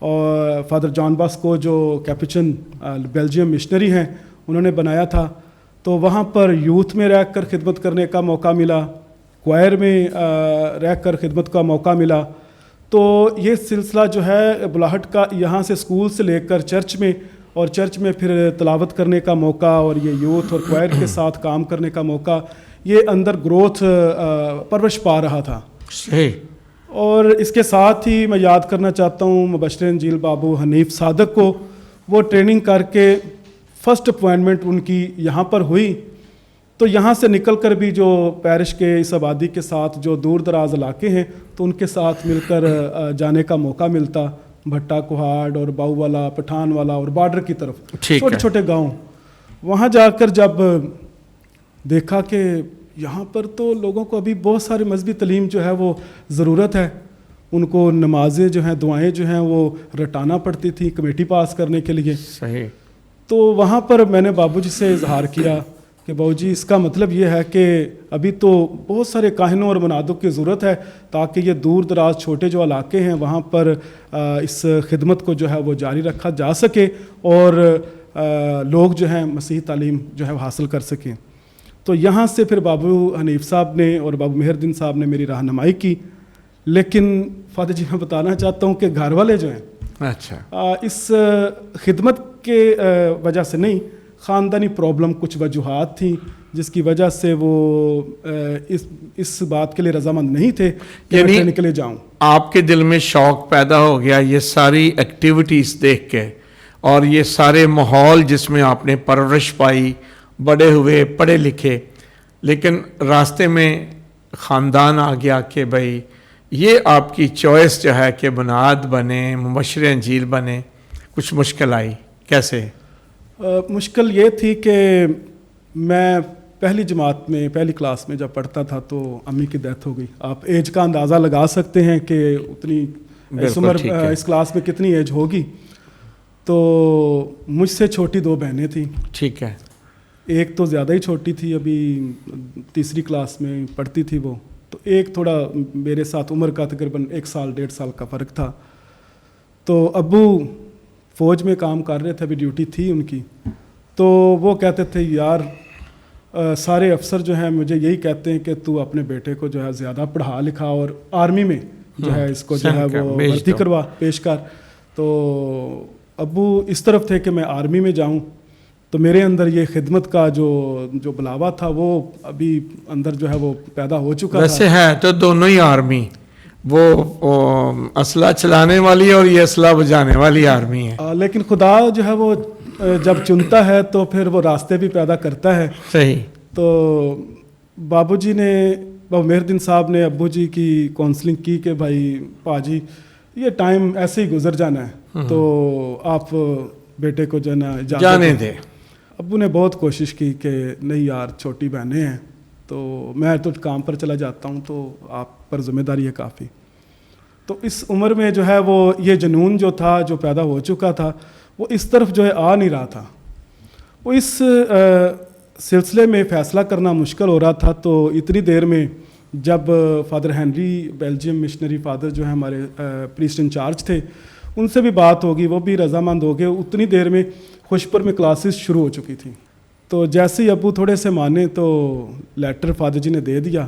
اور فادر جان باسکو جو کیپچن Belgium missionary ہیں انہوں نے بنایا تھا. تو وہاں پر یوتھ میں رہ کر خدمت کرنے کا موقع ملا, کوائر میں رہ کر خدمت کا موقع ملا. تو یہ سلسلہ جو ہے بلاہٹ کا یہاں سے اسکول سے لے کر چرچ میں, اور چرچ میں پھر تلاوت کرنے کا موقع, اور یہ یوتھ اور کوائر کے ساتھ کام کرنے کا موقع, یہ اندر گروتھ پرورش پا رہا تھا. صحیح. اور اس کے ساتھ ہی میں یاد کرنا چاہتا ہوں مبشر انجیل بابو حنیف صادق کو. وہ ٹریننگ کر کے فرسٹ اپوائنٹمنٹ ان کی یہاں پر ہوئی. تو یہاں سے نکل کر بھی جو پیرش کے اس آبادی کے ساتھ جو دور دراز علاقے ہیں تو ان کے ساتھ مل کر جانے کا موقع ملتا. بھٹا کوہاڑ اور باؤ والا, پٹھان والا اور بارڈر کی طرف چھوٹے چھوٹے گاؤں. وہاں جا کر جب دیکھا کہ یہاں پر تو لوگوں کو ابھی بہت سارے مذہبی تعلیم جو ہے وہ ضرورت ہے. ان کو نمازیں جو ہیں, دعائیں جو ہیں وہ رٹانا پڑتی تھی کمیٹی پاس کرنے کے لیے. صحیح. تو وہاں پر میں نے بابو جی سے اظہار کیا کہ بابو جی اس کا مطلب یہ ہے کہ ابھی تو بہت سارے کاہنوں اور منادوں کی ضرورت ہے تاکہ یہ دور دراز چھوٹے جو علاقے ہیں وہاں پر اس خدمت کو جو ہے وہ جاری رکھا جا سکے اور لوگ جو ہیں مسیحی تعلیم جو ہے وہ حاصل کر سکیں. تو یہاں سے پھر بابو حنیف صاحب نے اور بابو مہر الدین صاحب نے میری رہنمائی کی. لیکن فادر جی میں بتانا چاہتا ہوں کہ گھر والے جو ہیں اچھا اس خدمت کے وجہ سے نہیں, خاندانی پرابلم کچھ وجوہات تھیں جس کی وجہ سے وہ اس بات کے لیے رضامند نہیں تھے کہ میں ٹریننگ کے لیے جاؤں. آپ کے دل میں شوق پیدا ہو گیا یہ ساری ایکٹیویٹیز دیکھ کے, اور یہ سارے ماحول جس میں آپ نے پرورش پائی, بڑے ہوئے, پڑھے لکھے, لیکن راستے میں خاندان آ گیا کہ بھائی یہ آپ کی چوائس جو ہے کہ بنیاد بنے, مبشر انجیل بنے. کچھ مشکل آئی, کیسے؟ مشکل یہ تھی کہ میں پہلی جماعت میں, پہلی کلاس میں جب پڑھتا تھا تو امی کی ڈیتھ ہو گئی. آپ ایج کا اندازہ لگا سکتے ہیں کہ اتنی اس عمر اس کلاس میں کتنی ایج ہوگی. تو مجھ سے چھوٹی 2 بہنیں تھیں. ٹھیک ہے. ایک تو زیادہ ہی چھوٹی تھی, ابھی تیسری کلاس میں پڑھتی تھی وہ. تو ایک تھوڑا میرے ساتھ عمر کا تقریباً 1 سال 1.5 سال کا فرق تھا. تو ابو فوج میں کام کر رہے تھے, ابھی ڈیوٹی تھی ان کی. تو وہ کہتے تھے یار سارے افسر جو ہیں مجھے یہی کہتے ہیں کہ تو اپنے بیٹے کو جو ہے زیادہ پڑھا لکھا اور آرمی میں جو ہے اس کو جو ہے وہ بھرتی کروا, پیش کر. تو ابو اس طرف تھے کہ میں آرمی میں جاؤں. تو میرے اندر یہ خدمت کا جو بلاوا تھا وہ ابھی اندر جو ہے وہ پیدا ہو چکا تھا. ویسے ہے تو دونوں ہی آرمی, وہ اسلحہ چلانے والی اور یہ اسلحہ بجانے والی آرمی ہے. لیکن خدا جو ہے وہ جب چنتا ہے تو پھر وہ راستے بھی پیدا کرتا ہے. صحیح. تو بابو جی نے, بابو مہر الدین صاحب نے ابو جی کی کاؤنسلنگ کی کہ بھائی پاجی یہ ٹائم ایسے ہی گزر جانا ہے تو آپ بیٹے کو جو ہے نا جانے دے. ابو نے بہت کوشش کی کہ نہیں یار چھوٹی بہنیں ہیں تو میں تو کام پر چلا جاتا ہوں تو آپ پر ذمہ داری ہے کافی. تو اس عمر میں جو ہے وہ یہ جنون جو تھا جو پیدا ہو چکا تھا وہ اس طرف جو ہے آ نہیں رہا تھا. وہ اس سلسلے میں فیصلہ کرنا مشکل ہو رہا تھا. تو اتنی دیر میں جب father Henry Belgium missionary father جو ہیں ہمارے پریسٹ انچارج تھے ان سے بھی بات ہوگی, وہ بھی رضامند ہو گئے. اتنی دیر میں خوشپور میں کلاسز شروع ہو چکی تھیں. تو جیسے ہی ابو تھوڑے سے مانے تو لیٹر فادر جی نے دے دیا.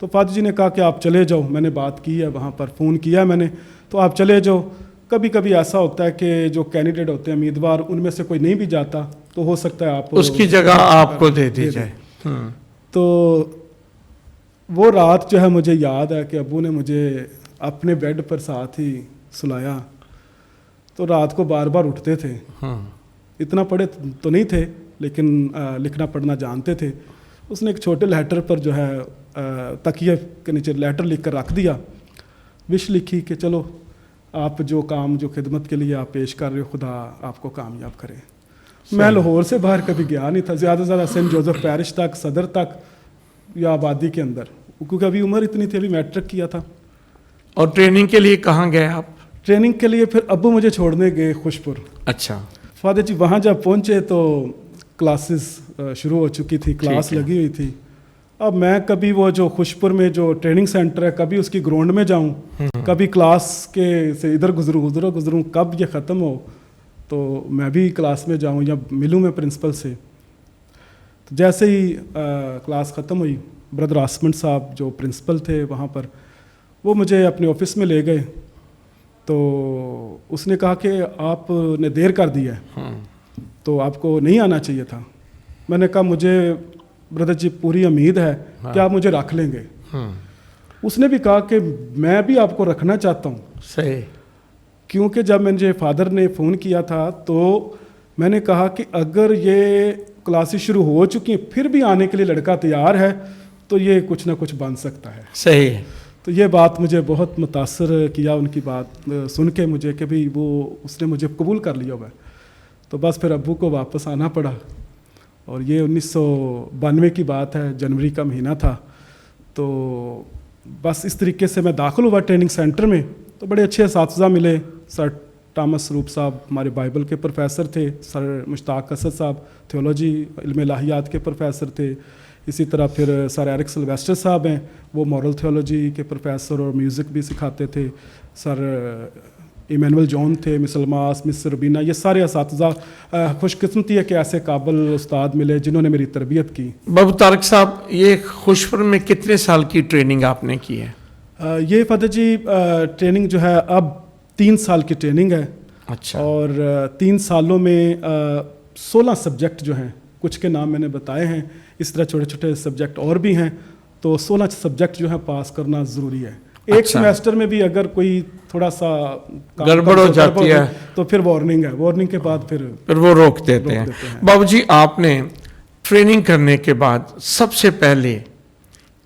تو فادر جی نے کہا کہ آپ چلے جاؤ, میں نے بات کی ہے وہاں پر, فون کیا میں نے, تو آپ چلے جاؤ. کبھی کبھی ایسا ہوتا ہے کہ جو کینڈیڈیٹ ہوتے ہیں امیدوار ان میں سے کوئی نہیں بھی جاتا تو ہو سکتا ہے آپ اس کی جگہ آپ کو دے دی جائے. تو وہ رات جو ہے مجھے یاد ہے کہ ابو نے مجھے اپنے بیڈ پر ساتھ ہی سلایا. تو رات کو بار بار اٹھتے تھے. اتنا پڑھے تو نہیں تھے لیکن لکھنا پڑھنا جانتے تھے. اس نے ایک چھوٹے لیٹر پر جو ہے تکیے کے نیچے لیٹر لکھ کر رکھ دیا, وش لکھی کہ چلو آپ جو کام جو خدمت کے لیے آپ پیش کر رہے ہو خدا آپ کو کامیاب کرے. میں لاہور سے باہر کبھی گیا نہیں تھا, زیادہ سے زیادہ سینٹ جوزف پیرش تک, صدر تک یا آبادی کے اندر, کیونکہ ابھی عمر اتنی تھی, ابھی میٹرک کیا تھا. اور ٹریننگ کے لیے کہاں گئے آپ؟ ٹریننگ کے لیے پھر ابو مجھے چھوڑنے گئے خوشپور. اچھا. فادر جی وہاں جب پہنچے تو کلاسز شروع ہو چکی تھی, کلاس لگی ہوئی تھی. اب میں کبھی وہ جو خوشپور میں جو ٹریننگ سینٹر ہے کبھی اس کی گراؤنڈ میں جاؤں, کبھی کلاس کے سے ادھر گزروں, کب یہ ختم ہو تو میں بھی کلاس میں جاؤں یا ملوں میں پرنسپل سے. تو جیسے ہی کلاس ختم ہوئی, بردر آسمنٹ صاحب جو پرنسپل تھے وہاں پر, وہ مجھے اپنے آفس میں لے گئے. تو اس نے کہا کہ آپ نے دیر کر دی ہے تو آپ کو نہیں آنا چاہیے تھا. میں نے کہا مجھے بردر جی پوری امید ہے کہ آپ مجھے رکھ لیں گے. اس نے بھی کہا کہ میں بھی آپ کو رکھنا چاہتا ہوں. صحیح. کیونکہ جب مجھے فادر نے فون کیا تھا تو میں نے کہا کہ اگر یہ کلاسز شروع ہو چکی ہیں پھر بھی آنے کے لیے لڑکا تیار ہے تو یہ کچھ نہ کچھ بن سکتا ہے. صحیح. تو یہ بات مجھے بہت متاثر کیا, ان کی بات سن کے مجھے کہ بھئی وہ اس نے مجھے قبول کر لیا ہوا ہے. تو بس پھر ابو کو واپس آنا پڑا, اور یہ 1992 کی بات ہے, جنوری کا مہینہ تھا. تو بس اس طریقے سے میں داخل ہوا ٹریننگ سینٹر میں. تو بڑے اچھے اساتذہ ملے, سر ٹامس روپ صاحب ہمارے بائبل کے پروفیسر تھے, سر مشتاق اسد صاحب تھیولوجی علم الہیات کے پروفیسر تھے, اسی طرح پھر سر ایرک سلویسٹر صاحب ہیں وہ مورل تھیولوجی کے پروفیسر اور میوزک بھی سکھاتے تھے, سر ایمینول جون تھے, مس الماس, مس ربینہ, یہ سارے اساتذہ خوش قسمتی ہے کہ ایسے قابل استاد ملے جنہوں نے میری تربیت کی. بابو طارق صاحب, یہ خوشپور میں کتنے سال کی ٹریننگ آپ نے کی ہے؟ یہ فادر جی ٹریننگ جو ہے اب 3 سال کی ٹریننگ ہے. اچھا. اور 3 سالوں میں 16 سبجیکٹ جو ہیں, کچھ کے نام میں نے بتائے ہیں, اس طرح چھوٹے چھوٹے سبجیکٹ اور بھی ہیں. تو 16 سبجیکٹ جو ہیں پاس کرنا ضروری ہے. ایک سیمیسٹر میں بھی اگر کوئی تھوڑا سا گڑبڑ ہو جاتی ہے تو پھر وارننگ ہے, وارننگ کے بعد پھر وہ روک دیتے ہیں. بابو جی, آپ نے ٹریننگ کرنے کے بعد سب سے پہلے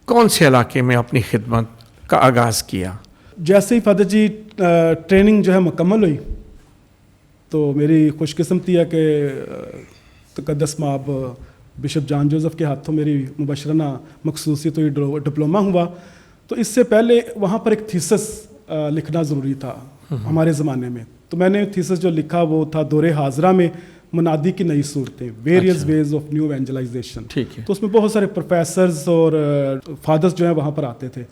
کون سے علاقے میں اپنی خدمت کا آغاز کیا؟ جیسے ہی فادر جی ٹریننگ جو ہے مکمل ہوئی تو میری خوش قسمتی ہے کہ تقدس مآب بشپ جان جوزف کے ہاتھوں میری مبشرانہ مخصوصی تو یہ ڈپلومہ ہوا. تو اس سے پہلے وہاں پر ایک تھیسس لکھنا ضروری تھا ہمارے زمانے میں. تو میں نے تھیسس جو لکھا وہ تھا دور حاضرہ میں منادی کی نئی صورتیں, ویریس ویز آف نیو ایونجلائزیشن. تو اس میں بہت سارے پروفیسرز اور فادرز جو ہیں وہاں پر آتے تھے.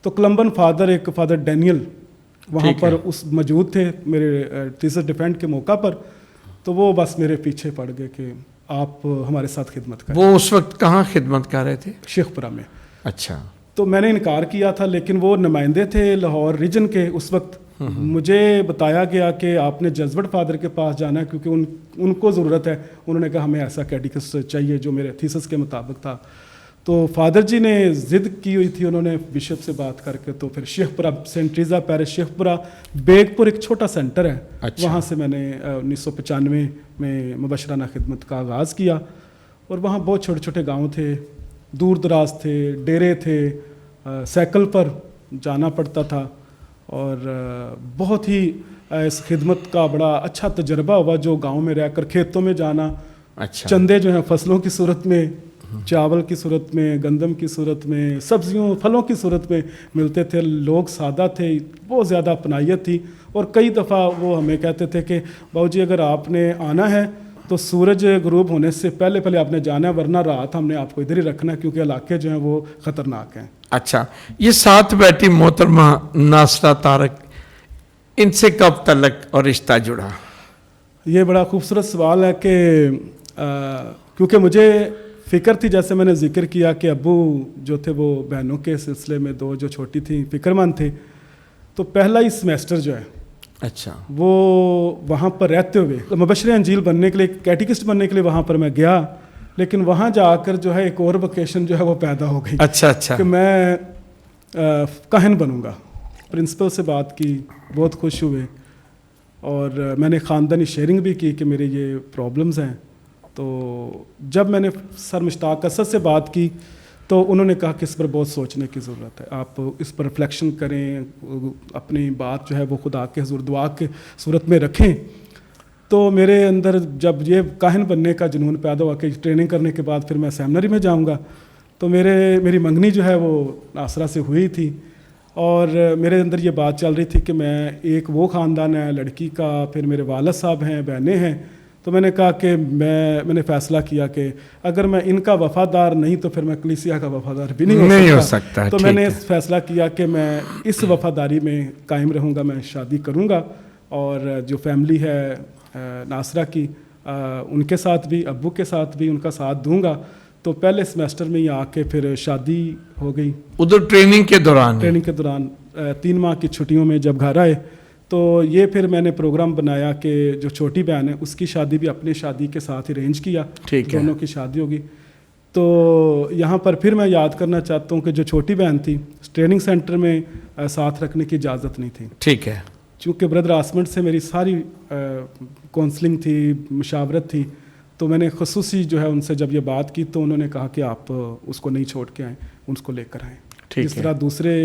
تو کلمبن فادر, ایک فادر ڈینیل وہاں پر اس موجود تھے میرے تھیسس ڈیفینڈ کے موقع پر. تو وہ بس میرے پیچھے پڑ گئے کہ آپ ہمارے ساتھ خدمت کریں. وہ اس وقت کہاں خدمت کر رہے تھے؟ شیخ پورہ میں. اچھا. تو میں نے انکار کیا تھا, لیکن وہ نمائندے تھے لاہور ریجن کے اس وقت. مجھے بتایا گیا کہ آپ نے جزبٹ فادر کے پاس جانا ہے کیونکہ ان کو ضرورت ہے. انہوں نے کہا ہمیں ایسا کیٹیکسٹ چاہیے جو میرے تھیسس کے مطابق تھا. تو فادر جی نے ضد کی ہوئی تھی, انہوں نے بشپ سے بات کر کے تو پھر شیخ پورہ سینٹ ٹریزا پیرس شیخ پورہ بیگ پور ایک چھوٹا سینٹر ہے. وہاں سے میں نے 1995 میں مبشرانہ خدمت کا آغاز کیا. اور وہاں بہت چھوٹے چھوٹے گاؤں تھے, دور دراز تھے, ڈیرے تھے, سائیکل پر جانا پڑتا تھا. اور بہت ہی اس خدمت کا بڑا اچھا تجربہ ہوا جو گاؤں میں رہ کر کھیتوں میں جانا. چندے جو ہیں فصلوں کی صورت میں, چاول کی صورت میں, گندم کی صورت میں, سبزیوں پھلوں کی صورت میں ملتے تھے. لوگ سادہ تھے, بہت زیادہ اپنائیت تھی. اور کئی دفعہ وہ ہمیں کہتے تھے کہ باؤ جی اگر آپ نے آنا ہے تو سورج غروب ہونے سے پہلے آپ نے جانا ہے, ورنہ رات ہم نے آپ کو ادھر ہی رکھنا ہے کیونکہ علاقے جو ہیں وہ خطرناک ہیں. اچھا, یہ ساتھ بیٹھی محترمہ ناصرہ طارق, ان سے کب تعلق اور رشتہ جڑا؟ یہ بڑا خوبصورت سوال ہے کہ کیونکہ مجھے فکر تھی, جیسے میں نے ذکر کیا کہ ابو جو تھے وہ بہنوں کے سلسلے میں 2 جو چھوٹی تھیں فکر مند تھے. تو پہلا ہی سیمیسٹر جو ہے اچھا وہ وہاں پر رہتے ہوئے مبشر انجیل بننے کے لیے, کیٹیکسٹ بننے کے لیے وہاں پر میں گیا. لیکن وہاں جا کر جو ہے ایک اور ووکیشن جو ہے وہ پیدا ہو گئی. اچھا کہ میں کاہن بنوں گا. پرنسپل سے بات کی, بہت خوش ہوئے, اور میں نے خاندانی شیئرنگ بھی کی کہ میرے یہ پرابلمز ہیں. تو جب میں نے سر مشتاق اسد سے بات کی تو انہوں نے کہا کہ اس پر بہت سوچنے کی ضرورت ہے, آپ اس پر ریفلیکشن کریں, اپنی بات جو ہے وہ خدا کے حضور دعا کے صورت میں رکھیں. تو میرے اندر جب یہ کاہن بننے کا جنون پیدا ہوا کہ ٹریننگ کرنے کے بعد پھر میں سیمنری میں جاؤں گا, تو میری منگنی جو ہے وہ ناصرہ سے ہوئی تھی. اور میرے اندر یہ بات چل رہی تھی کہ میں ایک وہ خاندان ہے لڑکی کا, پھر میرے والد صاحب ہیں, بہنیں ہیں, تو میں نے کہا کہ میں نے فیصلہ کیا کہ اگر میں ان کا وفادار نہیں تو پھر میں کلیسیا کا وفادار بھی نہیں ہو سکتا. تو میں نے فیصلہ کیا کہ میں اس وفاداری میں قائم رہوں گا, میں شادی کروں گا, اور جو فیملی ہے ناصرہ کی ان کے ساتھ بھی, ابو کے ساتھ بھی ان کا ساتھ دوں گا. تو پہلے سمیسٹر میں ہی آ کے پھر شادی ہو گئی. ادھر ٹریننگ کے دوران 3 ماہ کی چھٹیوں میں جب گھر آئے تو یہ پھر میں نے پروگرام بنایا کہ جو چھوٹی بہن ہے اس کی شادی بھی اپنی شادی کے ساتھ ارینج کیا, دونوں کی شادی ہوگی. تو یہاں پر پھر میں یاد کرنا چاہتا ہوں کہ جو چھوٹی بہن تھی ٹریننگ سینٹر میں ساتھ رکھنے کی اجازت نہیں تھی. ٹھیک ہے. چونکہ بردر آسمنٹ سے میری ساری کونسلنگ تھی, مشاورت تھی, تو میں نے خصوصی جو ہے ان سے جب یہ بات کی تو انہوں نے کہا کہ آپ اس کو نہیں چھوڑ کے آئیں, اس کو لے کر آئیں. اس طرح دوسرے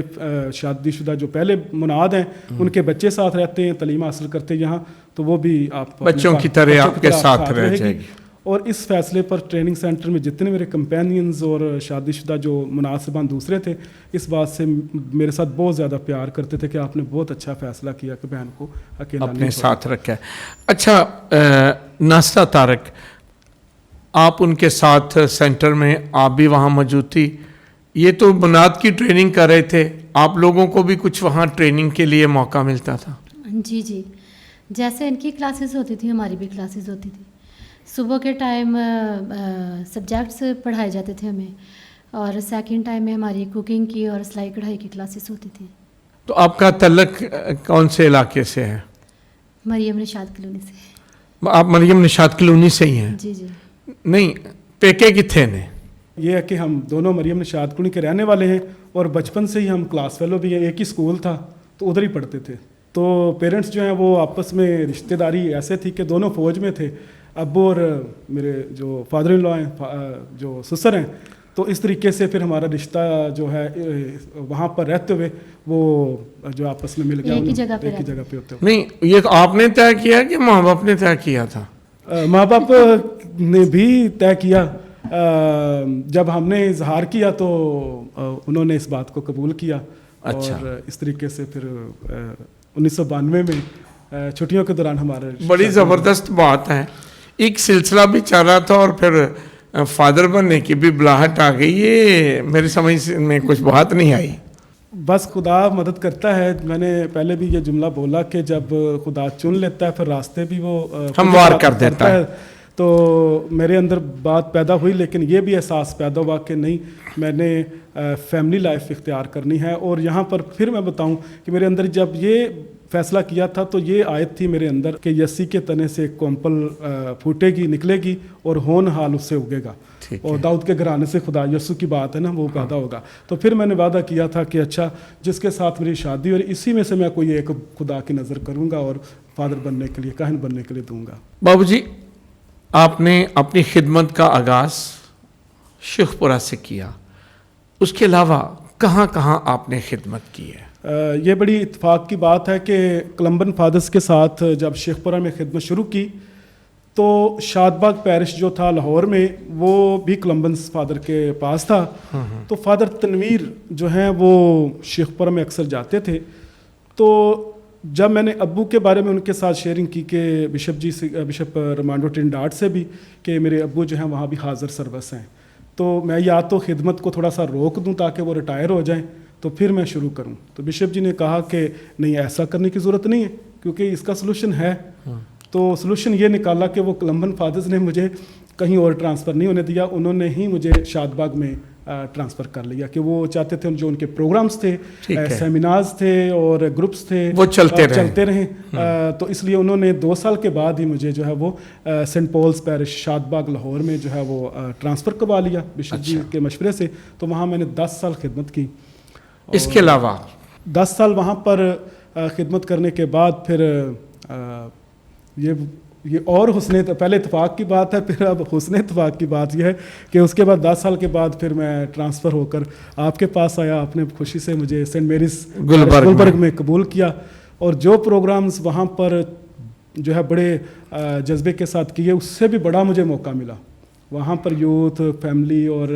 شادی شدہ جو پہلے مناد ہیں ان کے بچے ساتھ رہتے ہیں, تعلیم حاصل کرتے ہیں یہاں, تو وہ بھی آپ بچوں کی طرح آپ کے ساتھ رہ جائے گی. اور اس فیصلے پر ٹریننگ سینٹر میں جتنے میرے کمپینینز اور شادی شدہ جو مناسبان دوسرے تھے اس بات سے میرے ساتھ بہت زیادہ پیار کرتے تھے کہ آپ نے بہت اچھا فیصلہ کیا کہ بہن کو اکیلا اپنے ساتھ رکھا ہے. اچھا ناصرہ طارق, آپ ان کے ساتھ سینٹر میں آپ بھی وہاں موجود تھی. یہ تو مناد کی ٹریننگ کر رہے تھے, آپ لوگوں کو بھی کچھ وہاں ٹریننگ کے لیے موقع ملتا تھا؟ جی جی, جیسے ان کی کلاسز ہوتی تھی ہماری بھی کلاسز ہوتی تھی. صبح کے ٹائم سبجیکٹس پڑھائے جاتے تھے ہمیں, اور سیکنڈ ٹائم میں ہماری کوکنگ کی اور سلائی کڑھائی کی کلاسز ہوتی تھیں. تو آپ کا تعلق کون سے علاقے سے ہے؟ مریم نشاط کلونی سے. آپ مریم نشاط کلونی سے ہی ہیں؟ جی جی. نہیں, پیکے کتنے نے؟ یہ ہے کہ ہم دونوں مریم نشاط کلونی کے رہنے والے ہیں, اور بچپن سے ہی ہم کلاس فیلو بھی ہیں, ایک ہی اسکول تھا تو ادھر ہی پڑھتے تھے. تو پیرنٹس جو ہیں وہ آپس میں رشتہ داری ایسے تھی کہ دونوں فوج میں تھے, ابو اور میرے جو فادر ان لا ہیں, جو سسر ہیں. تو اس طریقے سے پھر ہمارا رشتہ جو ہے وہاں پر رہتے ہوئے وہ جو آپس میں مل گیا, ایک ہی جگہ پہ ہوتے ہوئے. نہیں, یہ آپ نے طے کیا کہ ماں باپ نے طے کیا تھا؟ ماں باپ نے بھی طے کیا. جب ہم نے اظہار کیا تو انہوں نے اس بات کو قبول کیا. اچھا. اور اس طریقے سے پھر 1992 میں چھٹیوں کے دوران ہمارا بڑی زبردست بات ہے. ایک سلسلہ بھی چل رہا تھا اور پھر فادر بننے کی بھی بلاہٹ آ گئی. یہ میری سمجھ میں کچھ بات نہیں آئی. بس خدا مدد کرتا ہے. میں نے پہلے بھی یہ جملہ بولا کہ جب خدا چن لیتا ہے پھر راستے بھی وہ ہموار کر دیتا ہے. تو میرے اندر بات پیدا ہوئی, لیکن یہ بھی احساس پیدا ہوا کہ نہیں, میں نے فیملی لائف اختیار کرنی ہے. اور یہاں پر پھر میں بتاؤں کہ میرے اندر جب یہ فیصلہ کیا تھا تو یہ آیت تھی میرے اندر کہ یسی کے تنے سے کومپل پھوٹے گی, نکلے گی, اور ہون حال اس سے اگے گا. اور داؤد کے گھرانے سے خدا یسوع کی بات ہے نا, وہ پیدا ہوگا. تو پھر میں نے وعدہ کیا تھا کہ اچھا جس کے ساتھ میری شادی اور اسی میں سے میں کوئی ایک خدا کی نظر کروں گا اور فادر بننے کے لیے, کاہن بننے کے لیے دوں گا. بابو جی, آپ نے اپنی خدمت کا آغاز شیخ پورہ سے کیا, اس کے علاوہ کہاں کہاں آپ نے خدمت کی ہے؟ یہ بڑی اتفاق کی بات ہے کہ کلمبن فادرز کے ساتھ جب شیخ پورہ میں خدمت شروع کی تو شاد باغ پیرش جو تھا لاہور میں وہ بھی کلمبنس فادر کے پاس تھا. تو فادر تنویر جو ہیں وہ شیخ پورہ میں اکثر جاتے تھے. تو جب میں نے ابو کے بارے میں ان کے ساتھ شیئرنگ کی کہ بشپ رمانڈو ٹرینڈاڈ سے بھی کہ میرے ابو جو ہیں وہاں بھی حاضر سروس ہیں, تو میں یا تو خدمت کو تھوڑا سا روک دوں تاکہ وہ ریٹائر ہو جائیں تو پھر میں شروع کروں. تو بشپ جی نے کہا کہ نہیں, ایسا کرنے کی ضرورت نہیں ہے کیونکہ اس کا سلوشن ہے. تو سلوشن یہ نکالا کہ وہ کلمبن فادرز نے مجھے کہیں اور ٹرانسفر نہیں ہونے دیا, انہوں نے ہی مجھے شاد باغ میں ٹرانسفر کر لیا کہ وہ چاہتے تھے جو ان کے پروگرامز تھے, سیمینارز تھے اور گروپس تھے, وہ چلتے رہیں. تو اس لیے انہوں نے 2 سال کے بعد ہی مجھے جو ہے وہ سینٹ پولز پیرش شاد باغ لاہور میں جو ہے وہ ٹرانسفر کروا لیا بشپ جی کے مشورے سے. تو وہاں میں نے 10 سال خدمت کی. اس کے علاوہ 10 سال وہاں پر خدمت کرنے کے بعد پھر یہ اور پہلے اتفاق کی بات ہے, پھر اب حسن اتفاق کی بات یہ ہے کہ اس کے بعد 10 سال کے بعد پھر میں ٹرانسفر ہو کر آپ کے پاس آیا. آپ نے خوشی سے مجھے سینٹ میریز گلبرگ میں قبول کیا, اور جو پروگرامز وہاں پر جو ہے بڑے جذبے کے ساتھ کیے اس سے بھی بڑا مجھے موقع ملا. وہاں پر یوتھ فیملی اور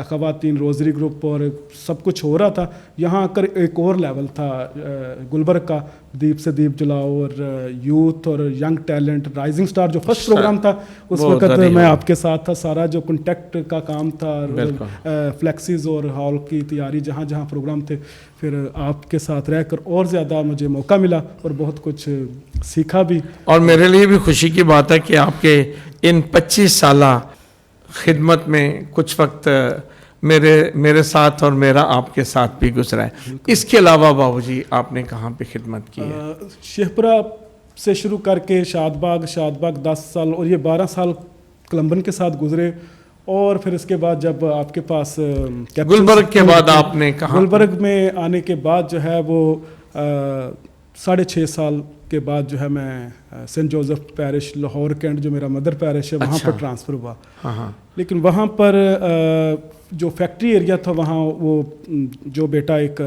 خواتین روزری گروپ اور سب کچھ ہو رہا تھا. یہاں آ کر ایک اور لیول تھا گلبرگ کا, دیپ سے دیپ جلاؤ اور یوتھ اور ینگ ٹیلنٹ رائزنگ سٹار جو فرسٹ پروگرام تھا اس وقت میں آپ کے ساتھ تھا. سارا جو کنٹیکٹ کا کام تھا, فلیکسیز اور ہال کی تیاری, جہاں جہاں پروگرام تھے, پھر آپ کے ساتھ رہ کر اور زیادہ مجھے موقع ملا اور بہت کچھ سیکھا بھی. اور میرے لیے بھی خوشی کی بات ہے کہ آپ کے ان 25 سالہ خدمت میں کچھ وقت میرے ساتھ اور میرا آپ کے ساتھ بھی گزرا ہے. اس کے علاوہ بابو جی آپ نے کہاں پہ خدمت کی ہے؟ شیخپورہ سے شروع کر کے شاد باغ 10 سال اور یہ 12 سال کلمبن کے ساتھ گزرے. اور پھر اس کے بعد جب آپ کے پاس گلبرگ کے بعد آپ نے کہاں؟ گلبرگ میں آنے کے بعد جو ہے وہ 6.5 سال کے بعد جو ہے میں saint Joseph parish Lahore cantt جو میرا مدر پیرش ہے وہاں پر ٹرانسفر ہوا. لیکن وہاں پر جو فیکٹری ایریا تھا وہاں وہ جو بیٹا ایک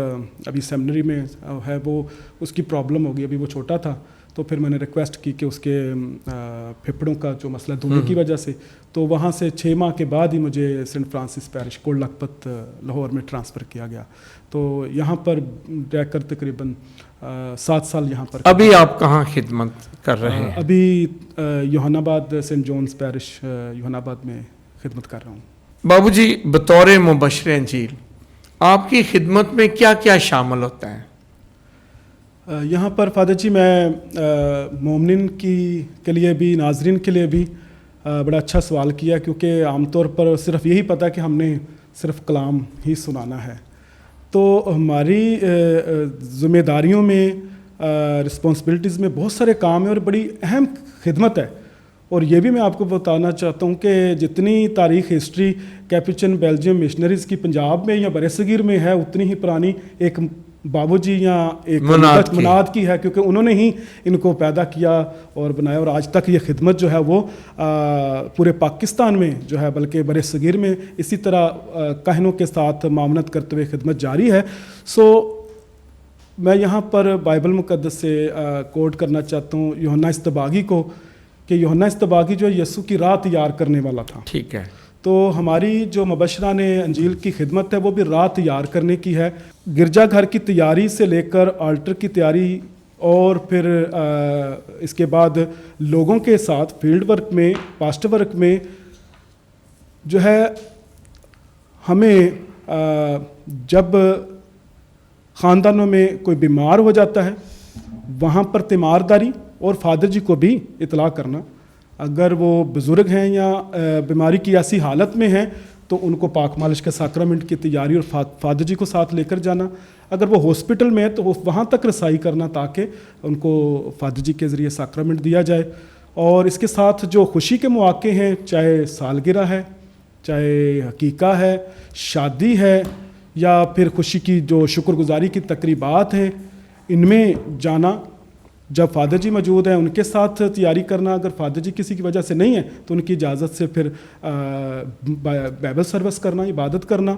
ابھی سیمنری میں ہے وہ اس کی پرابلم ہو گئی, ابھی وہ چھوٹا تھا, تو پھر میں نے ریکویسٹ کی کہ اس کے پھپھڑوں کا جو مسئلہ دھونے کی وجہ سے, تو وہاں سے 6 ماہ کے بعد ہی مجھے Saint Francis perish Kot Lakhpat Lahore میں ٹرانسفر کیا گیا. تو یہاں پر رہ کر تقریباً 7 سال یہاں پر. ابھی آپ کہاں خدمت کر رہے ہیں؟ ابھی یوحنا آباد سینٹ جونز پیرش یوحنا آباد میں خدمت کر رہا ہوں. بابو جی بطور مبشر انجیل آپ کی خدمت میں کیا کیا شامل ہوتا ہے؟ یہاں پر فادر جی میں مومنین کے لیے بھی ناظرین کے لیے بھی بڑا اچھا سوال کیا, کیونکہ عام طور پر صرف یہی پتہ کہ ہم نے صرف کلام ہی سنانا ہے. تو ہماری ذمہ داریوں میں رسپانسبلٹیز میں بہت سارے کام ہیں اور بڑی اہم خدمت ہے. اور یہ بھی میں آپ کو بتانا چاہتا ہوں کہ جتنی تاریخ ہسٹری کیپوچن بیلجیم مشنریز کی پنجاب میں یا برصغیر میں ہے, اتنی ہی پرانی ایک بابو جی یا ایک مناد کی ہے, کیونکہ انہوں نے ہی ان کو پیدا کیا اور بنایا. اور آج تک یہ خدمت جو ہے وہ پورے پاکستان میں جو ہے بلکہ برصغیر میں اسی طرح کاہنوں کے ساتھ معاونت کرتے ہوئے خدمت جاری ہے. سو میں یہاں پر بائبل مقدس سے کوٹ کرنا چاہتا ہوں یوحنا استباغی کو, کہ یوحنا استباغی جو ہے یسوع کی راہ تیار کرنے والا تھا. ٹھیک ہے. تو ہماری جو مبشران انجیل کی خدمت ہے وہ بھی راہ تیار کرنے کی ہے. گرجا گھر کی تیاری سے لے کر آلٹر کی تیاری اور پھر اس کے بعد لوگوں کے ساتھ فیلڈ ورک میں پاسٹ ورک میں جو ہے ہمیں جب خاندانوں میں کوئی بیمار ہو جاتا ہے وہاں پر تیمارداری اور فادر جی کو بھی اطلاع کرنا. اگر وہ بزرگ ہیں یا بیماری کی ایسی حالت میں ہیں تو ان کو پاک مالش کے ساکرامنٹ کی تیاری اور فادر جی کو ساتھ لے کر جانا. اگر وہ ہاسپٹل میں ہے تو وہاں تک رسائی کرنا تاکہ ان کو فادر جی کے ذریعے ساکرامنٹ دیا جائے. اور اس کے ساتھ جو خوشی کے مواقع ہیں, چاہے سالگرہ ہے, چاہے حقیقہ ہے, شادی ہے, یا پھر خوشی کی جو شکر گزاری کی تقریبات ہیں, ان میں جانا. جب فادر جی موجود ہیں ان کے ساتھ تیاری کرنا. اگر فادر جی کسی کی وجہ سے نہیں ہے تو ان کی اجازت سے پھر بائبل سروس کرنا, عبادت کرنا.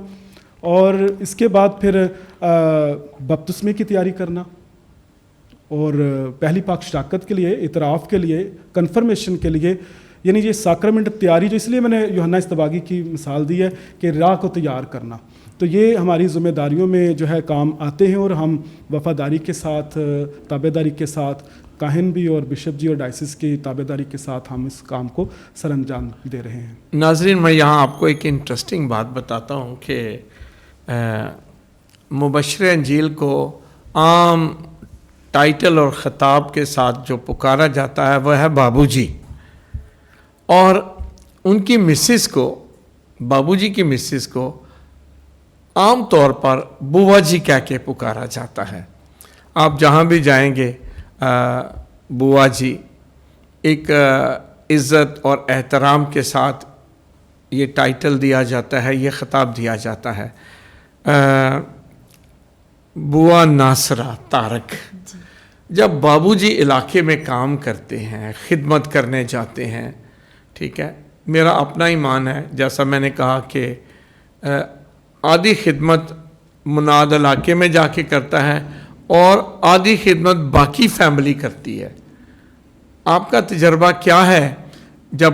اور اس کے بعد پھر بپتسمے کی تیاری کرنا اور پہلی پاک شراکت کے لیے, اعتراف کے لیے, کنفرمیشن کے لیے. یعنی یہ ساکرمنٹ تیاری جو, اس لیے میں نے یوحنا استباغی کی مثال دی ہے کہ راہ کو تیار کرنا. تو یہ ہماری ذمہ داریوں میں جو ہے کام آتے ہیں اور ہم وفاداری کے ساتھ, تابع داری کے ساتھ, کاہن بھی اور بشپ جی اور ڈائسس کی تابع داری کے ساتھ ہم اس کام کو سر انجام دے رہے ہیں. ناظرین میں یہاں آپ کو ایک انٹرسٹنگ بات بتاتا ہوں کہ مبشر انجیل کو عام ٹائٹل اور خطاب کے ساتھ جو پکارا جاتا ہے وہ ہے بابو جی, اور ان کی مسز کو, بابو جی کی مسز کو عام طور پر بوا جی کہہ کے پکارا جاتا ہے. آپ جہاں بھی جائیں گے بوا جی ایک عزت اور احترام کے ساتھ یہ ٹائٹل دیا جاتا ہے, یہ خطاب دیا جاتا ہے. بوا ناصرہ طارق. جب بابو جی علاقے میں کام کرتے ہیں, خدمت کرنے جاتے ہیں, ٹھیک ہے, میرا اپنا ایمان ہے, جیسا میں نے کہا کہ آدھی خدمت مناد علاقے میں جا کے کرتا ہے اور آدھی خدمت باقی فیملی کرتی ہے. آپ کا تجربہ کیا ہے جب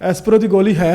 ਐਸਪਰੋ ਦੀ ਗੋਲੀ ਹੈ।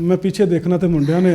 ਮੈਂ ਪਿੱਛੇ ਦੇਖਣਾ ਤੇ ਮੁੰਡਿਆਂ ਨੇ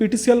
PTCL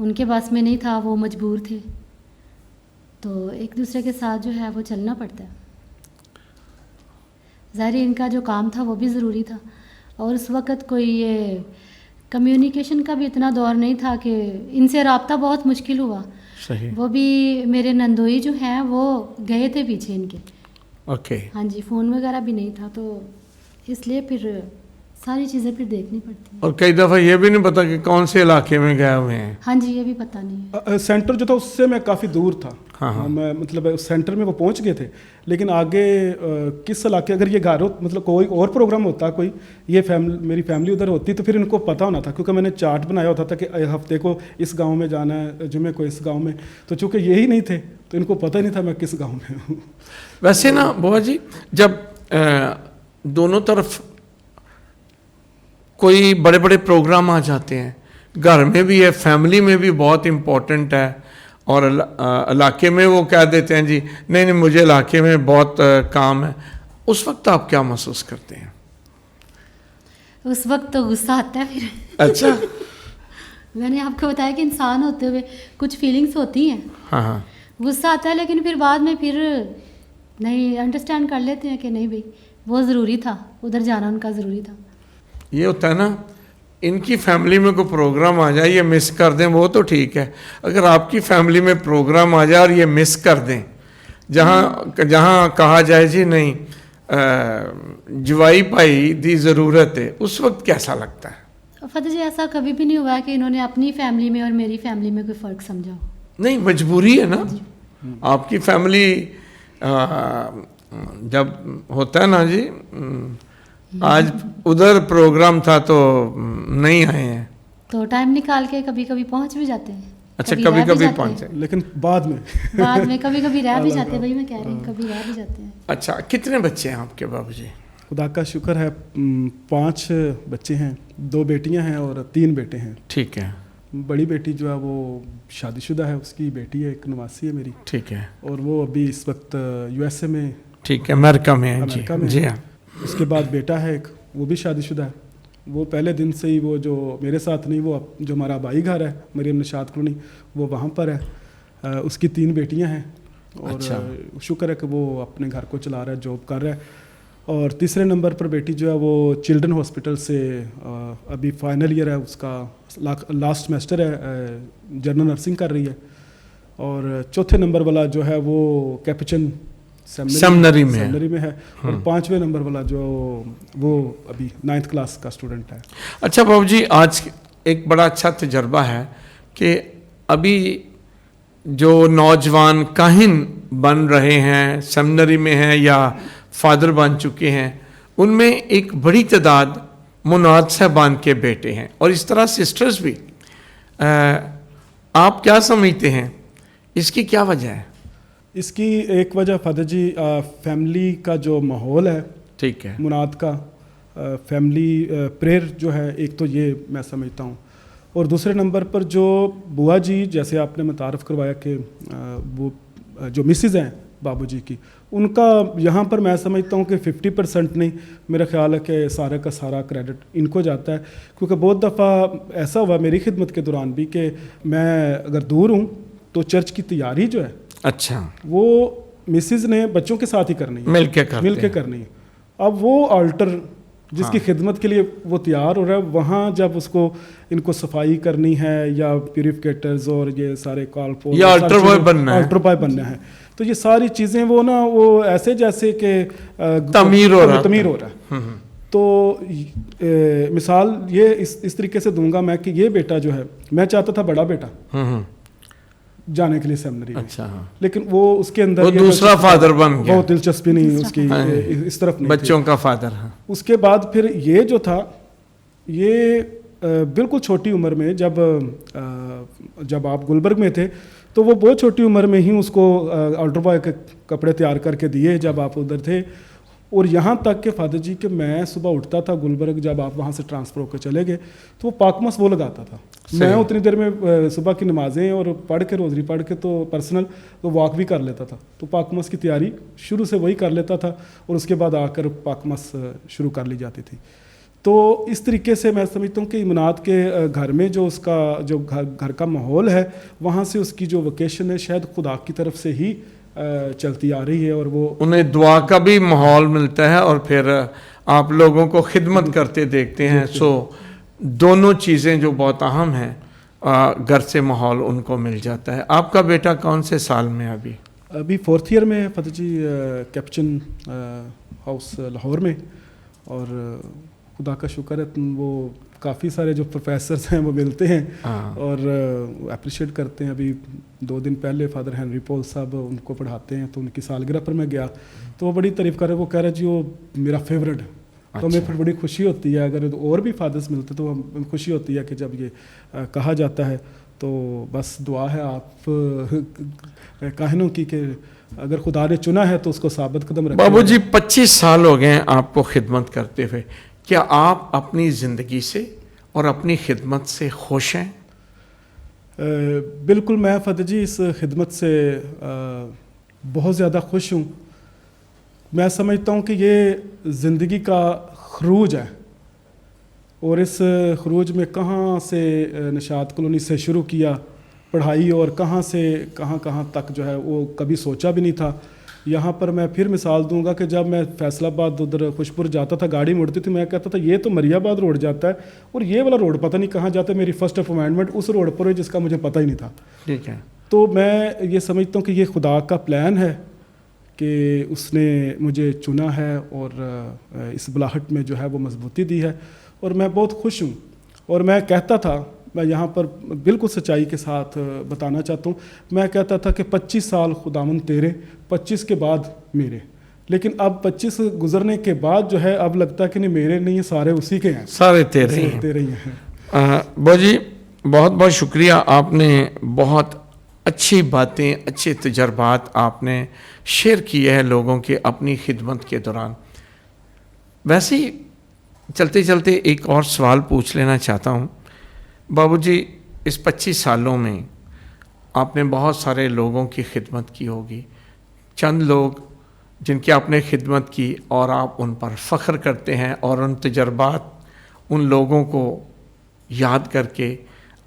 ان کے بس میں نہیں تھا, وہ مجبور تھے, تو ایک دوسرے کے ساتھ جو ہے وہ چلنا پڑتا ہے. ظاہر ان کا جو کام تھا وہ بھی ضروری تھا, اور اس وقت کوئی یہ کمیونیکیشن کا بھی اتنا دور نہیں تھا کہ ان سے رابطہ بہت مشکل ہوا. صحیح. وہ بھی میرے نندوئی جو ہیں وہ گئے تھے پیچھے ان کے. اوکے. ہاں جی, فون وغیرہ بھی نہیں تھا, تو اس لیے پھر ساری چیزیں پھر دیکھنی پڑتی ہیں. اور کئی دفعہ یہ بھی نہیں پتا کہ کون سے علاقے میں گئے ہوئے ہیں. ہاں جی, یہ بھی پتہ نہیں ہے. سینٹر جو تھا اس سے میں کافی دور تھا. ہاں. میں مطلب سینٹر میں وہ پہنچ گئے تھے, لیکن آگے کس علاقے, اگر یہ گھر مطلب کوئی اور پروگرام ہوتا, کوئی یہ میری فیملی ادھر ہوتی, تو پھر ان کو پتہ ہونا تھا, کیونکہ میں نے چارٹ بنایا ہوتا تھا کہ ہفتے کو اس گاؤں میں جانا ہے, جمعے کو اس گاؤں میں, تو چونکہ یہی نہیں تھے تو ان کو پتہ نہیں تھا میں کس گاؤں میں ہوں. ویسے نا بوا جی, جب دونوں طرف کوئی بڑے بڑے پروگرام آ جاتے ہیں, گھر میں بھی ہے, فیملی میں بھی بہت امپورٹنٹ ہے, اور علاقے میں وہ کہہ دیتے ہیں جی نہیں مجھے علاقے میں بہت کام ہے, اس وقت آپ کیا محسوس کرتے ہیں؟ اس وقت تو غصہ آتا ہے پھر. اچھا. میں نے آپ کو بتایا کہ انسان ہوتے ہوئے کچھ فیلنگس ہوتی ہیں. ہاں. غصہ آتا ہے, لیکن پھر بعد میں پھر نہیں انڈرسٹینڈ کر لیتے ہیں کہ نہیں بھائی وہ ضروری تھا, ادھر جانا ان کا ضروری تھا. یہ ہوتا ہے نا, ان کی فیملی میں کوئی پروگرام آ جائے یہ مس کر دیں وہ تو ٹھیک ہے, اگر آپ کی فیملی میں پروگرام آ جائے اور یہ مس کر دیں, جہاں کہا جائے جی نہیں جوائی پائی دی ضرورت ہے, اس وقت کیسا لگتا ہے؟ فتح جی ایسا کبھی بھی نہیں ہوا ہے کہ انہوں نے اپنی فیملی میں اور میری فیملی میں کوئی فرق سمجھا ہو. نہیں, مجبوری ہے نا. آپ کی فیملی جب ہوتا ہے نا جی, آج ادھر پروگرام تھا تو نہیں آئے ہیں, تو ٹائم نکال کے کبھی کبھی پہنچ بھی جاتے ہیں. اچھا, کبھی کبھی پہنچے, لیکن بعد میں کبھی کبھی رہ بھی جاتے ہیں. بھائی میں کہہ رہی ہوں کبھی رہ بھی جاتے ہیں. اچھا, کتنے بچے ہیں آپ کے بابو جی؟ خدا کا شکر ہے 5 بچے ہیں, 2 بیٹیاں ہیں اور 3 بیٹے ہیں. ٹھیک ہے. بڑی بیٹی جو ہے وہ شادی شدہ ہے, اس کی بیٹی ہے, ایک نواسی ہے میری. ٹھیک ہے. اور وہ ابھی اس وقت USA میں. ٹھیک ہے, امریکہ میں. جی ہاں. اس کے بعد بیٹا ہے ایک, وہ بھی شادی شدہ ہے. وہ پہلے دن سے ہی وہ جو میرے ساتھ نہیں, وہ جو ہمارا آبائی گھر ہے مریم نشاط کالونی, وہ وہاں پر ہے. اس کی 3 بیٹیاں ہیں, اور شکر ہے کہ وہ اپنے گھر کو چلا رہا ہے, جاب کر رہا ہے. اور تیسرے نمبر پر بیٹی جو ہے وہ چلڈرن ہاسپٹل سے ابھی فائنل ایئر ہے, اس کا لاسٹ سیمسٹر ہے, جنرل نرسنگ کر رہی ہے. اور چوتھے نمبر والا جو ہے وہ کیپچن سیمنری میں ہے. اور 5ویں نمبر والا جو وہ ابھی 9th کلاس کا اسٹوڈنٹ ہے. اچھا بابو جی, آج ایک بڑا اچھا تجربہ ہے کہ ابھی جو نوجوان کاہن بن رہے ہیں, سیمنری میں ہیں یا فادر بن چکے ہیں, ان میں ایک بڑی تعداد مناد صاحبان کے بیٹے ہیں, اور اس طرح سسٹرز بھی. آپ کیا سمجھتے ہیں اس کی کیا وجہ ہے؟ اس کی ایک وجہ فادر جی فیملی کا جو ماحول ہے, ٹھیک ہے, مناد کا فیملی پریئر جو ہے, ایک تو یہ میں سمجھتا ہوں. اور دوسرے نمبر پر جو بوا جی, جیسے آپ نے متعارف کروایا کہ وہ جو مسز ہیں بابو جی کی, ان کا یہاں پر میں سمجھتا ہوں کہ 50% نہیں, میرا خیال ہے کہ سارے کا سارا کریڈٹ ان کو جاتا ہے. کیونکہ بہت دفعہ ایسا ہوا میری خدمت کے دوران بھی کہ میں اگر دور ہوں تو چرچ کی تیاری جو ہے, اچھا, وہ مسز نے بچوں کے ساتھ ہی کرنی ہے, مل کے کرنی ہے. اب وہ آلٹر جس کی خدمت کے لیے وہ تیار ہو رہا ہے, وہاں جب اس کو ان کو صفائی کرنی ہے یا پیوریفیکیٹرز اور یہ سارے کالپور یا الٹر بوائے بننا ہے, تو یہ ساری چیزیں وہ نا وہ ایسے جیسے کہ تعمیر ہو رہا ہے. تو مثال یہ اس طریقے سے دوں گا میں کہ یہ بیٹا جو ہے, میں چاہتا تھا بڑا بیٹا جانے کے لیے سیمنری میں, لیکن وہ اس کے اندر دوسرا فادر بن گیا, بہت دلچسپی نہیں اس کی اس طرف نہیں, بچوں کا فادر. اس کے بعد پھر یہ جو تھا, یہ بالکل چھوٹی عمر میں جب آپ گلبرگ میں تھے تو وہ بہت چھوٹی عمر میں ہی اس کو آلٹر بوائے کے کپڑے تیار کر کے دیے جب آپ ادھر تھے. اور یہاں تک کہ فادر جی کہ میں صبح اٹھتا تھا گلبرگ, جب آپ وہاں سے ٹرانسفر ہو کے چلے گئے تو وہ پاکمس وہ لگاتا تھا. میں اتنی دیر میں صبح کی نمازیں اور پڑھ کے روزری پڑھ کے تو پرسنل تو واک بھی کر لیتا تھا, تو پاکمس کی تیاری شروع سے وہی کر لیتا تھا, اور اس کے بعد آ کر پاکمس شروع کر لی جاتی تھی. تو اس طریقے سے میں سمجھتا ہوں کہ مناد کے گھر میں جو اس کا جو گھر کا ماحول ہے وہاں سے اس کی جو ووکیشن ہے شاید خدا کی طرف سے ہی چلتی آ رہی ہے, اور وہ انہیں دعا کا بھی ماحول ملتا ہے اور پھر آپ لوگوں کو خدمت کرتے دیکھتے ہیں. سو دونوں چیزیں جو بہت اہم ہیں, گھر سے ماحول ان کو مل جاتا ہے. آپ کا بیٹا کون سے سال میں ابھی 4th ایئر میں ہے فتح جی, کیپچن ہاؤس لاہور میں, اور خدا کا شکر ہے وہ کافی سارے جو پروفیسرز ہیں وہ ملتے ہیں اور اپریشیٹ کرتے ہیں. ابھی 2 دن پہلے فادر ہینری پول صاحب ان کو پڑھاتے ہیں, تو ان کی سالگرہ پر میں گیا تو وہ بڑی تعریف کر رہے, وہ کہہ رہے جی وہ میرا فیوریٹ ہے. تو ہمیں پھر بڑی خوشی ہوتی ہے, اگر اور بھی فادرز ملتے تو ہمیں خوشی ہوتی ہے کہ جب یہ کہا جاتا ہے. تو بس دعا ہے آپ کاہنوں کی کہ اگر خدا نے چنا ہے تو اس کو ثابت قدم رکھیں. بابو جی 25 سال ہو گئے ہیں آپ کو خدمت کرتے ہوئے, کیا آپ اپنی زندگی سے اور اپنی خدمت سے خوش ہیں؟ بالکل, میں فتح جی اس خدمت سے بہت زیادہ خوش ہوں. میں سمجھتا ہوں کہ یہ زندگی کا خروج ہے, اور اس خروج میں کہاں سے نشاط کالونی سے شروع کیا پڑھائی, اور کہاں سے کہاں تک جو ہے وہ کبھی سوچا بھی نہیں تھا. یہاں پر میں پھر مثال دوں گا کہ جب میں فیصل آباد ادھر خوشپور جاتا تھا, گاڑی مڑتی تھی, میں کہتا تھا یہ تو مریا آباد روڈ جاتا ہے اور یہ والا روڈ پتہ نہیں کہاں جاتا ہے. میری فرسٹ اپوائنٹمنٹ اس روڈ پر ہے جس کا مجھے پتہ ہی نہیں تھا. ٹھیک ہے. تو میں یہ سمجھتا ہوں کہ یہ خدا کا پلان ہے کہ اس نے مجھے چنا ہے اور اس بلاہٹ میں جو ہے وہ مضبوطی دی ہے, اور میں بہت خوش ہوں. اور میں کہتا تھا, میں یہاں پر بالکل سچائی کے ساتھ بتانا چاہتا ہوں, میں کہتا تھا کہ 25 سال خداوند تیرے, 25 کے بعد میرے. لیکن اب 25 گزرنے کے بعد جو ہے اب لگتا ہے کہ نہیں میرے نہیں, سارے اسی کے ہیں, سارے تیرے ہی ہیں. بابو جی بہت بہت شکریہ, آپ نے بہت اچھی باتیں, اچھے تجربات آپ نے شیئر کیے ہیں لوگوں کے اپنی خدمت کے دوران. ویسے ہی چلتے چلتے ایک اور سوال پوچھ لینا چاہتا ہوں. بابو جی اس 25 سالوں میں آپ نے بہت سارے لوگوں کی خدمت کی ہوگی, چند لوگ جن کی آپ نے خدمت کی اور آپ ان پر فخر کرتے ہیں, اور ان تجربات ان لوگوں کو یاد کر کے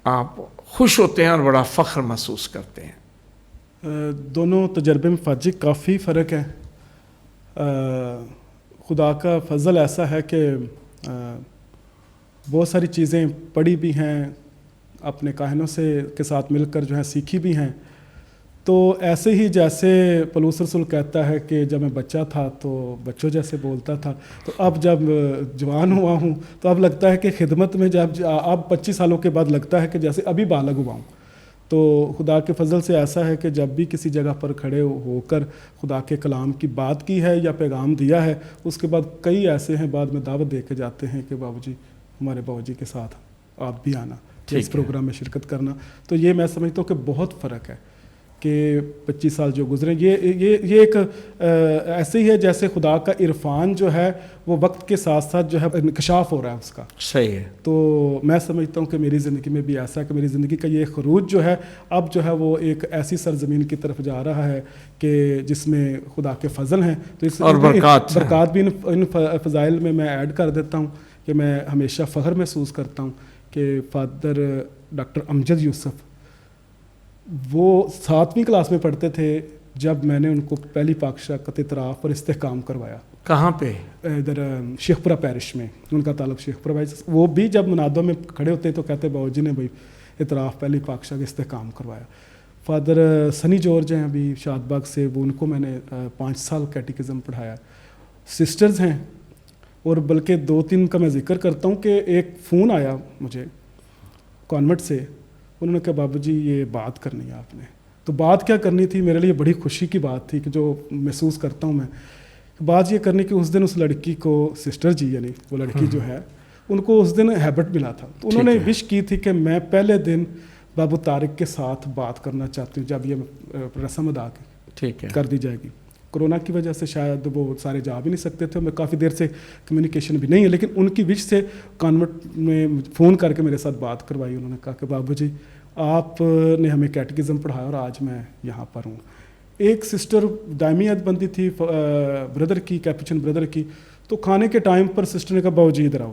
آپ خوش ہوتے ہیں اور بڑا فخر محسوس کرتے ہیں. دونوں تجربے میں فاجی کافی فرق ہے. خدا کا فضل ایسا ہے کہ بہت ساری چیزیں پڑھی بھی ہیں, اپنے کاہنوں سے کے ساتھ مل کر جو ہے سیکھی بھی ہیں. تو ایسے ہی جیسے پولس رسول کہتا ہے کہ جب میں بچہ تھا تو بچوں جیسے بولتا تھا, تو اب جب جوان ہوا ہوں تو اب لگتا ہے کہ خدمت میں جب اب 25 سالوں کے بعد لگتا ہے کہ جیسے ابھی بالغ ہوا ہوں. تو خدا کے فضل سے ایسا ہے کہ جب بھی کسی جگہ پر کھڑے ہو کر خدا کے کلام کی بات کی ہے یا پیغام دیا ہے, اس کے بعد کئی ایسے ہیں بعد میں دعوت دے کے جاتے ہیں کہ بابو جی ہمارے بابو جی کے ساتھ آپ بھی آنا, اس پروگرام میں شرکت کرنا. تو یہ میں سمجھتا ہوں کہ بہت فرق ہے کہ 25 سال جو گزرے, یہ ایک ایسے ہی ہے جیسے خدا کا عرفان جو ہے وہ وقت کے ساتھ ساتھ جو ہے انکشاف ہو رہا ہے اس کا. صحیح ہے. تو میں سمجھتا ہوں کہ میری زندگی میں بھی ایسا ہے کہ میری زندگی کا یہ خروج جو ہے اب جو ہے وہ ایک ایسی سرزمین کی طرف جا رہا ہے کہ جس میں خدا کے فضل ہیں. تو اس اور برکات بھی ان فضائل میں ایڈ کر دیتا ہوں کہ میں ہمیشہ فخر محسوس کرتا ہوں کہ فادر ڈاکٹر امجد یوسف وہ 7ویں کلاس میں پڑھتے تھے جب میں نے ان کو پہلی پاکشاہ اعتراف پر استحکام کروایا. کہاں پہ؟ ادھر شیخ پورہ پیرش میں, ان کا تعلق شیخ پورہ پیرش. وہ بھی جب منادوں میں کھڑے ہوتے تو کہتے بابو جی نے بھائی اعتراف پہلی پاکشاہ کا استحکام کروایا. فادر سنی جارج ہیں ابھی شاد باغ سے, وہ ان کو میں نے 5 سال کیٹیکزم پڑھایا. سسٹرز ہیں, اور بلکہ 2-3 کا میں ذکر کرتا ہوں کہ ایک فون آیا مجھے کانوینٹ سے, انہوں نے کہا بابو جی یہ بات کرنی ہے آپ نے. تو بات کیا کرنی تھی, میرے لیے بڑی خوشی کی بات تھی کہ جو محسوس کرتا ہوں میں, بات یہ کرنی کہ اس دن اس لڑکی کو سسٹر جی یعنی وہ لڑکی جو ہے ان کو اس دن ہیبٹ ملا تھا, تو انہوں نے وش کی تھی کہ میں پہلے دن بابو طارق کے ساتھ بات کرنا چاہتی ہوں جب یہ رسم ادا کر دی جائے گی. کرونا کی وجہ سے شاید وہ سارے جا بھی نہیں سکتے تھے, میں کافی دیر سے کمیونیکیشن بھی نہیں ہے, لیکن ان کی وش سے کانوینٹ میں فون کر کے میرے ساتھ بات کروائی. انہوں نے کہا کہ بابو جی آپ نے ہمیں کیٹیکزم پڑھایا اور آج میں یہاں پر ہوں. ایک سسٹر دائمی عہد بندی تھی بردر کی, کیپچن بردر کی, تو کھانے کے ٹائم پر سسٹر نے کہا بابو جی ادھر آؤ,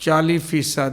40%,